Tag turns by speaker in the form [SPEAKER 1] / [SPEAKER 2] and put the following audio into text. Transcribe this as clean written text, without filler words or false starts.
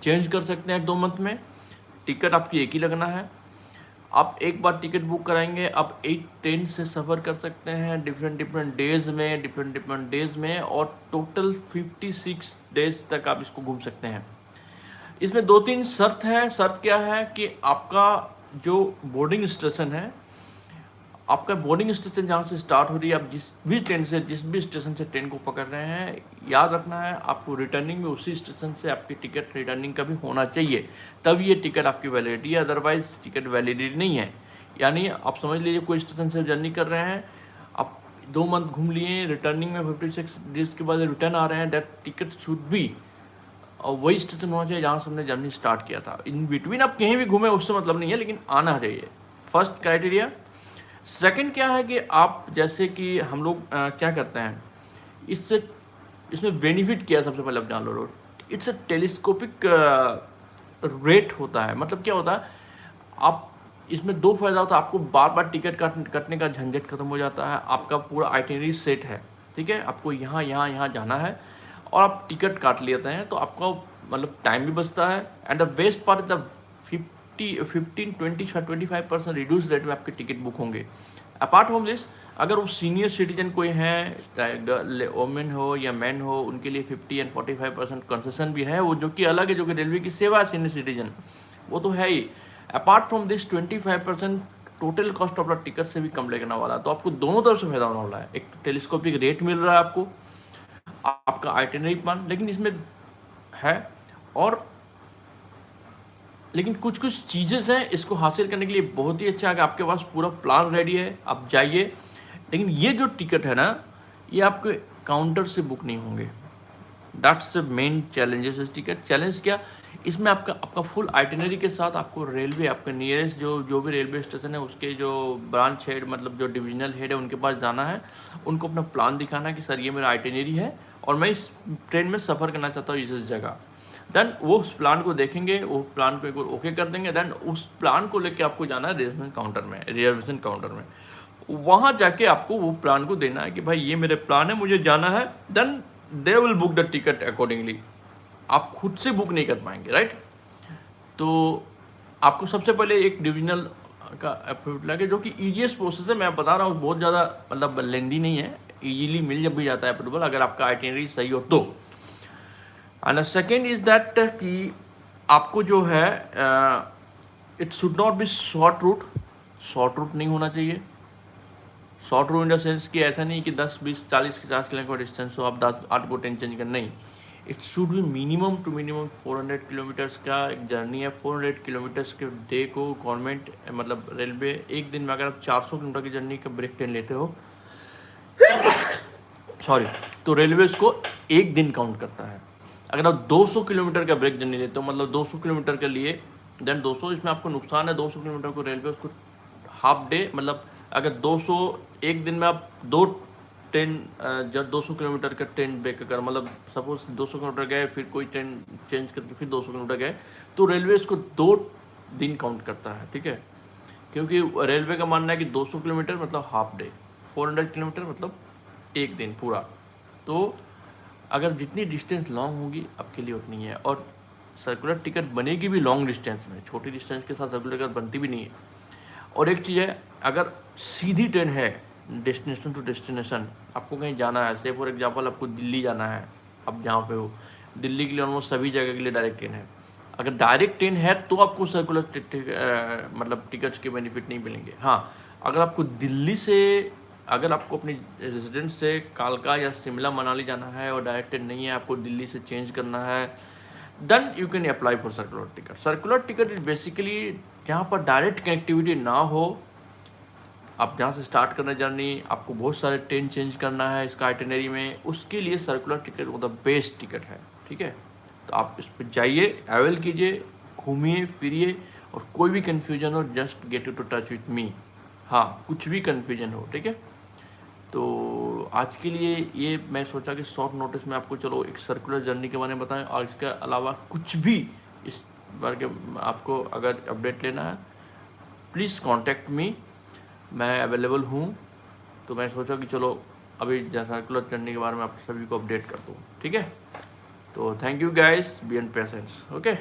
[SPEAKER 1] Change कर सकते हैं 2 मंथ में। टिकट आपकी एक ही लगना है। आप एक बार टिकट बुक कराएंगे, आप 8 ट्रेन से सफ़र कर सकते हैं डिफरेंट डेज़ में, और टोटल 56 डेज़ तक आप इसको घूम सकते हैं। इसमें 2-3 शर्त है। शर्त क्या है कि आपका जो बोर्डिंग स्टेशन है, आपका बोर्डिंग स्टेशन जहाँ से स्टार्ट हो रही है, आप जिस भी स्टेशन से ट्रेन को पकड़ रहे हैं, याद रखना है आपको रिटर्निंग में उसी स्टेशन से आपकी टिकट रिटर्निंग का भी होना चाहिए, तब ये टिकट आपकी वैलिडिटी है, अदरवाइज टिकट वैलिडिटी नहीं है। यानी आप समझ लीजिए कोई स्टेशन से जर्नी कर रहे हैं, आप 2 मंथ घूम लिए, रिटर्निंग में 56 डेज के बाद रिटर्न आ रहे हैं, दैट टिकट शुड बी और वही स्टेशन होना चाहिए जहाँ से हमने जर्नी स्टार्ट किया था। इन बिटवीन आप कहीं भी घूमें उससे मतलब नहीं है, लेकिन आना चाहिए, फर्स्ट क्राइटेरिया। सेकंड क्या है कि आप जैसे कि हम लोग क्या करते हैं, इसमें बेनिफिट क्या है सबसे पहले आप जान लो। इट्स अ टेलीस्कोपिक रेट होता है। मतलब क्या होता है, आप इसमें 2 फ़ायदा होता है, आपको बार बार टिकट कटने का झंझट खत्म हो जाता है, आपका पूरा आइटिनरी सेट है, ठीक है, आपको यहाँ जाना है और आप टिकट काट लेते हैं, तो आपका मतलब टाइम भी बचता है। And the best part the 15-20-25% reduce rate में आपके टिकट बुक होंगे। अपार्ट फ्रॉम दिस, अगर वो सीनियर सिटीजन कोई हैं, चाहे वोमेन हो या मैन हो, उनके लिए 50 एंड 45% कंसेशन भी है, वो जो कि अलग है, जो कि रेलवे की सेवा है सीनियर सिटीजन, वो तो है ही। Apart from this 25% total cost of the ticket से भी कम लगने वाला है, तो आपको दोनों तरफ से फायदा होने वाला है। एक टेलीस्कोपिक रेट मिल रहा है आपको, आपका आइटिनरी प्लान, लेकिन इसमें है और लेकिन कुछ चीज़ें हैं इसको हासिल करने के लिए बहुत ही अच्छा है कि आपके पास पूरा प्लान रेडी है, आप जाइए। लेकिन ये जो टिकट है ना, ये आपके काउंटर से बुक नहीं होंगे। दैट्स द मेन चैलेंजेस इस टिकट। चैलेंज क्या, इसमें आपका फुल आइटिनरी के साथ आपको रेलवे, आपके नियरेस्ट जो भी रेलवे स्टेशन है उसके जो ब्रांच हेड, मतलब जो डिविजनल हेड है, उनके पास जाना है, उनको अपना प्लान दिखाना है कि सर ये मेरा आइटिनरी है और मैं इस ट्रेन में सफ़र करना चाहता हूँ इस जगह। देन वो उस प्लान को देखेंगे, वो प्लान को एक बार ओके कर देंगे, देन उस प्लान को लेके आपको जाना है रिजर्वेशन काउंटर में। वहाँ जाके आपको वो प्लान को देना है कि भाई ये मेरे प्लान है, मुझे जाना है, then they will book the ticket accordingly. आप खुद से बुक नहीं कर पाएंगे, राइट। तो आपको सबसे पहले एक डिविजनल का अप्रूवल लगे, जो कि ईजीएस्ट प्रोसेस है, मैं बता रहा हूँ, बहुत ज़्यादा मतलब लेंदी नहीं है, ईजिली मिल जब भी जाता है अप्रूवल, अगर आपका आइटिनरी सही हो तो। एंड सेकेंड इज़ दैट कि आपको जो है it should not be short route नहीं होना चाहिए। Short route in the sense कि ऐसा नहीं कि 10, 20, 40, 50 किलोमीटर डिस्टेंस हो, आप 8 को ट्रेन चेंज कर, नहीं। इट शुड भी मिनिमम 400 किलोमीटर्स का एक जर्नी है। 400 किलोमीटर्स के डे को गवर्नमेंट, मतलब रेलवे, एक दिन में अगर आप 400 किलोमीटर की जर्नी का ब्रेक ट्रेन लेते हो सॉरी, तो रेलवे इसको एक दिन काउंट करता है। अगर आप 200 किलोमीटर का ब्रेक जर्नी लेते हो, मतलब 200 किलोमीटर के लिए, देन 200, इसमें आपको नुकसान है। 200 किलोमीटर को रेलवे उसको हाफ डे, मतलब अगर 200 एक दिन में आप 2 ट्रेन, जब 200 किलोमीटर का ट्रेन ब्रेक कर, मतलब सपोज 200 किलोमीटर गए, फिर कोई ट्रेन चेंज करके फिर 200 किलोमीटर गए, तो रेलवे इसको 2 दिन काउंट करता है, ठीक है। क्योंकि रेलवे का मानना है कि 200 किलोमीटर मतलब हाफ डे, 400 किलोमीटर मतलब एक दिन पूरा। तो अगर जितनी डिस्टेंस लॉन्ग होगी आपके लिए उतनी है, और सर्कुलर टिकट बनेगी भी लॉन्ग डिस्टेंस में, छोटी डिस्टेंस के साथ सर्कुलर टिकट बनती भी नहीं है। और एक चीज़ है, अगर सीधी ट्रेन है डेस्टिनेशन टू डेस्टिनेशन, आपको कहीं जाना है, से फॉर एग्जांपल आपको दिल्ली जाना है, अब जहाँ पे हो, दिल्ली के लिए ऑलमोस्ट सभी जगह के लिए डायरेक्ट ट्रेन है। अगर डायरेक्ट ट्रेन है तो आपको सर्कुलर मतलब टिकट्स के बेनिफिट नहीं मिलेंगे। हाँ, अगर आपको दिल्ली से, अगर आपको अपनी रेजिडेंस से कालका या शिमला मनाली जाना है और डायरेक्ट ट्रेन नहीं है, आपको दिल्ली से चेंज करना है, then you can apply for circular ticket. Circular ticket is basically जहाँ पर डायरेक्ट कनेक्टिविटी ना हो, आप जहाँ से स्टार्ट करना जर्नी, आपको बहुत सारे ट्रेन चेंज करना है इसका आइटिनरी में, उसके लिए सर्कुलर टिकट वो द बेस्ट टिकट है, ठीक है। तो आप इस पर जाइए, अवेल कीजिए, घूमिए फिरिए, और कोई भी कन्फ्यूजन हो, just get you to touch with me. हाँ, कुछ भी कन्फ्यूजन हो, ठीक है। तो आज के लिए ये मैं सोचा कि शॉर्ट नोटिस में आपको चलो एक सर्कुलर जर्नी के बारे में बताएं, और इसके अलावा कुछ भी इस बारे के आपको अगर अपडेट लेना है, प्लीज़ कांटेक्ट मी, मैं अवेलेबल हूँ। तो मैं सोचा कि चलो अभी सर्कुलर जर्नी के बारे में आप सभी को अपडेट कर दूँ, ठीक है। तो thank you guys, be in patience, okay.